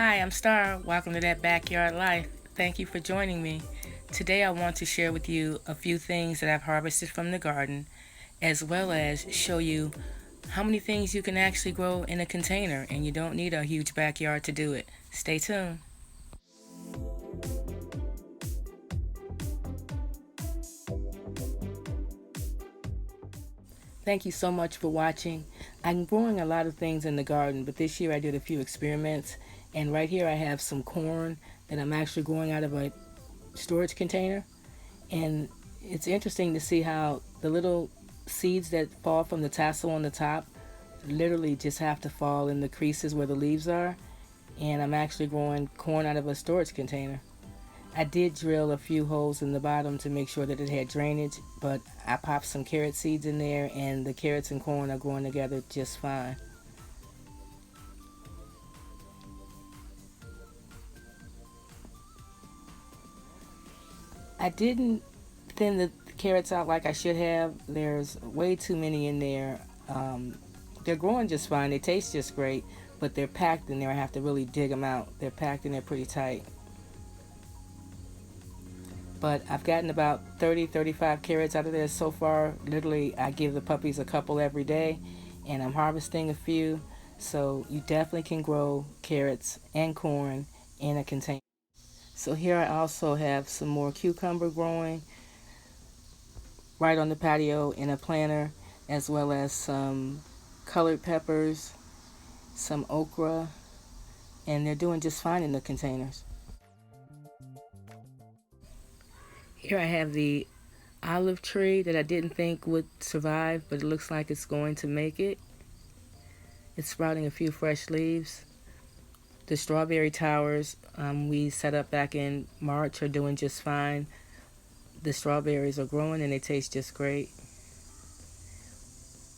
Hi, I'm Star. Welcome to That Backyard Life. Thank you for joining me. Today I want to share with you a few things that I've harvested from the garden, as well as show you how many things you can actually grow in a container, and you don't need a huge backyard to do it. Stay tuned. Thank you so much for watching. I'm growing a lot of things in the garden, but this year I did a few experiments. And right here I have some corn that I'm actually growing out of a storage container. And it's interesting to see how the little seeds that fall from the tassel on the top literally just have to fall in the creases where the leaves are. And I'm actually growing corn out of a storage container. I did drill a few holes in the bottom to make sure that it had drainage, but I popped some carrot seeds in there and the carrots and corn are growing together just fine. I didn't thin the carrots out like I should have. There's way too many in there. They're growing just fine. They taste just great, but they're packed in there. I have to really dig them out. They're packed in there pretty tight. But I've gotten about 35 carrots out of there so far. Literally, I give the puppies a couple every day, and I'm harvesting a few. So you definitely can grow carrots and corn in a container. So here I also have some more cucumber growing right on the patio in a planter, as well as some colored peppers, some okra, and they're doing just fine in the containers. Here I have the olive tree that I didn't think would survive, but it looks like it's going to make it. It's sprouting a few fresh leaves. The strawberry towers we set up back in March are doing just fine. The strawberries are growing and they taste just great.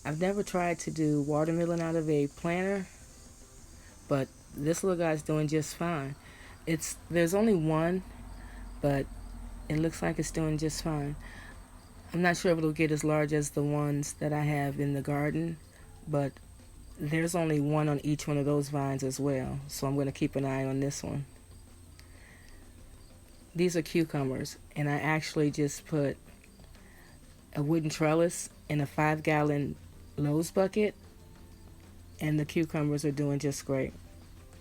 I've never tried to do watermelon out of a planter, but this little guy's doing just fine. There's only one, but it looks like it's doing just fine. I'm not sure if it'll get as large as the ones that I have in the garden, but there's only one on each one of those vines as well, so I'm going to keep an eye on this one. These are cucumbers, and I actually just put a wooden trellis in a 5-gallon Lowe's bucket, and the cucumbers are doing just great.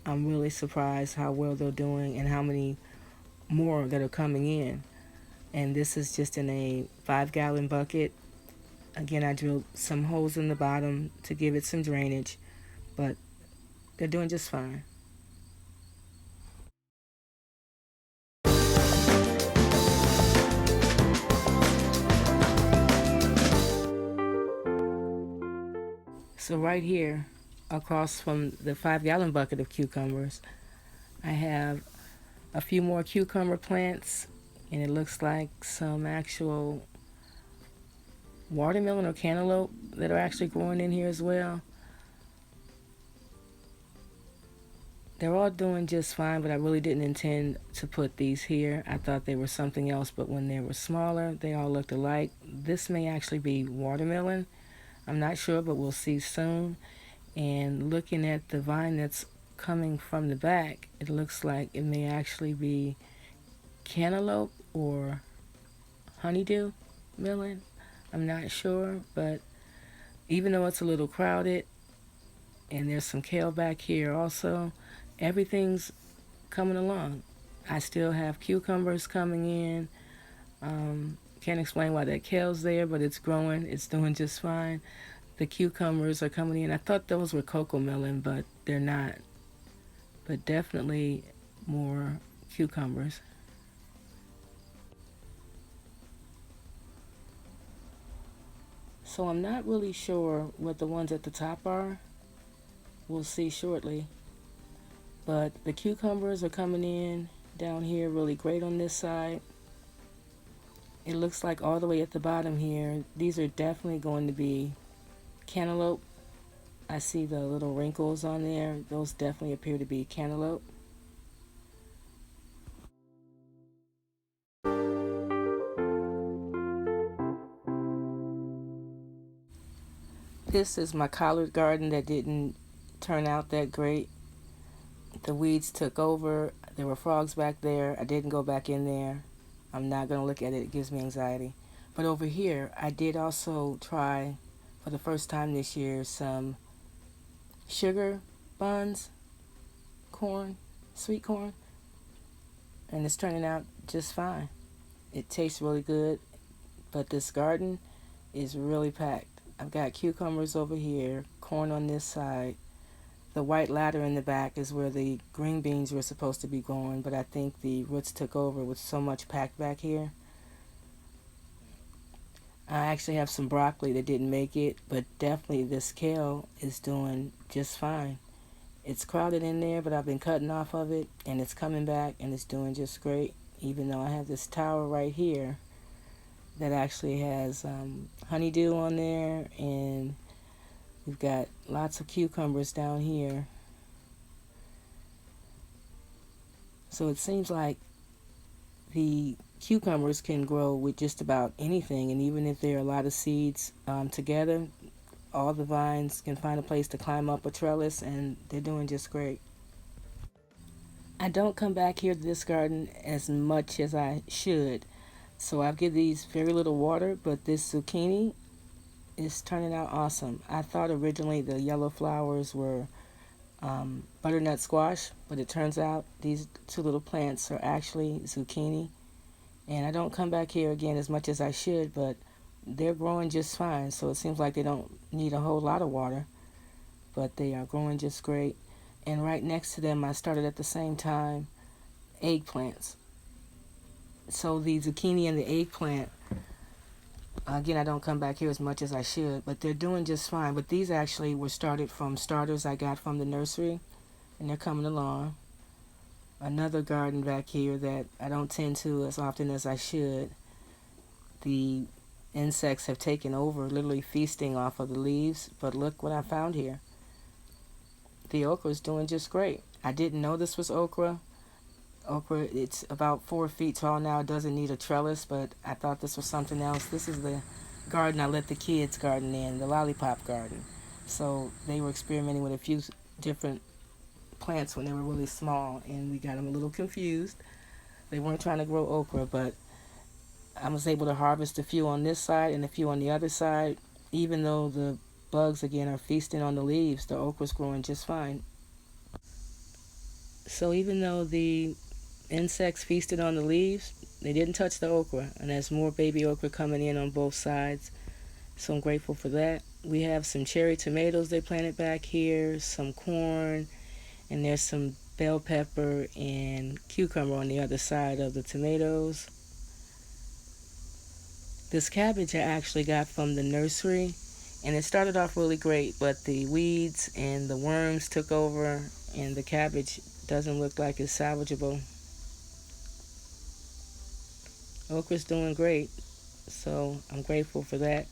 I'm really surprised how well they're doing and how many more that are coming in. And this is just in a 5-gallon bucket. Again, I drilled some holes in the bottom to give it some drainage, but they're doing just fine. So right here, across from the 5-gallon bucket of cucumbers, I have a few more cucumber plants, and it looks like some actual watermelon or cantaloupe that are actually growing in here as well. They're all doing just fine, but I really didn't intend to put these here. I thought they were something else, but when they were smaller, they all looked alike. This may actually be watermelon. I'm not sure, but we'll see soon. And looking at the vine that's coming from the back, it looks like it may actually be cantaloupe or honeydew melon. I'm not sure, but even though it's a little crowded, and there's some kale back here also, everything's coming along. I still have cucumbers coming in. Can't explain why that kale's there, but it's growing. It's doing just fine. The cucumbers are coming in. I thought those were cocoa melon, but they're not. But definitely more cucumbers. So I'm not really sure what the ones at the top are. We'll see shortly. But the cucumbers are coming in down here really great on this side. It looks like all the way at the bottom here, these are definitely going to be cantaloupe. I see the little wrinkles on there. Those definitely appear to be cantaloupe. This is my collard garden that didn't turn out that great. The weeds took over. There were frogs back there. I didn't go back in there. I'm not going to look at it. It gives me anxiety. But over here, I did also try, for the first time this year, some sugar buns, corn, sweet corn, and it's turning out just fine. It tastes really good, but this garden is really packed. I've got cucumbers over here, corn on this side. The white ladder in the back is where the green beans were supposed to be growing, but I think the roots took over with so much packed back here. I actually have some broccoli that didn't make it, but definitely this kale is doing just fine. It's crowded in there, but I've been cutting off of it, and it's coming back, and it's doing just great, even though I have this tower right here that actually has honeydew on there, and we've got lots of cucumbers down here. So it seems like the cucumbers can grow with just about anything, and even if there are a lot of seeds together, all the vines can find a place to climb up a trellis, and they're doing just great. I don't come back here to this garden as much as I should, so I give these very little water, but this zucchini is turning out awesome. I thought originally the yellow flowers were butternut squash, but it turns out these two little plants are actually zucchini. And I don't come back here again as much as I should, but they're growing just fine. So it seems like they don't need a whole lot of water, but they are growing just great. And right next to them, I started at the same time eggplants. So the zucchini and the eggplant, again, I don't come back here as much as I should, but they're doing just fine. But these actually were started from starters I got from the nursery, and they're coming along. Another garden back here that I don't tend to as often as I should. The insects have taken over, literally feasting off of the leaves, but look what I found here. The okra is doing just great. I didn't know this was okra. Okra, it's about 4 feet tall now. It doesn't need a trellis, but I thought this was something else. This is the garden I let the kids garden in, the lollipop garden. So they were experimenting with a few different plants when they were really small, and we got them a little confused. They weren't trying to grow okra, but I was able to harvest a few on this side and a few on the other side. Even though the bugs again are feasting on the leaves, the okra's growing just fine. So even though the insects feasted on the leaves, they didn't touch the okra, and there's more baby okra coming in on both sides. So I'm grateful for that. We have some cherry tomatoes they planted back here, some corn, and there's some bell pepper and cucumber on the other side of the tomatoes. This cabbage I actually got from the nursery, and it started off really great, but the weeds and the worms took over, and the cabbage doesn't look like it's salvageable. Okra's doing great, so I'm grateful for that.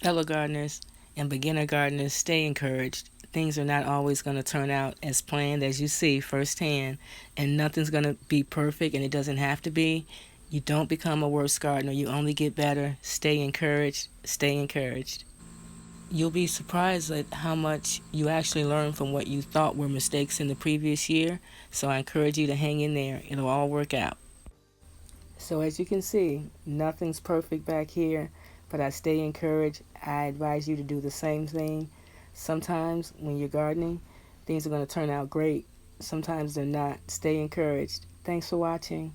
Fellow gardeners and beginner gardeners, stay encouraged. Things are not always going to turn out as planned, as you see firsthand, and nothing's going to be perfect, and it doesn't have to be. You don't become a worse gardener. You only get better. Stay encouraged. Stay encouraged. You'll be surprised at how much you actually learn from what you thought were mistakes in the previous year. So I encourage you to hang in there. It'll all work out. So as you can see, nothing's perfect back here, but I stay encouraged. I advise you to do the same thing. Sometimes when you're gardening, things are going to turn out great. Sometimes they're not. Stay encouraged. Thanks for watching.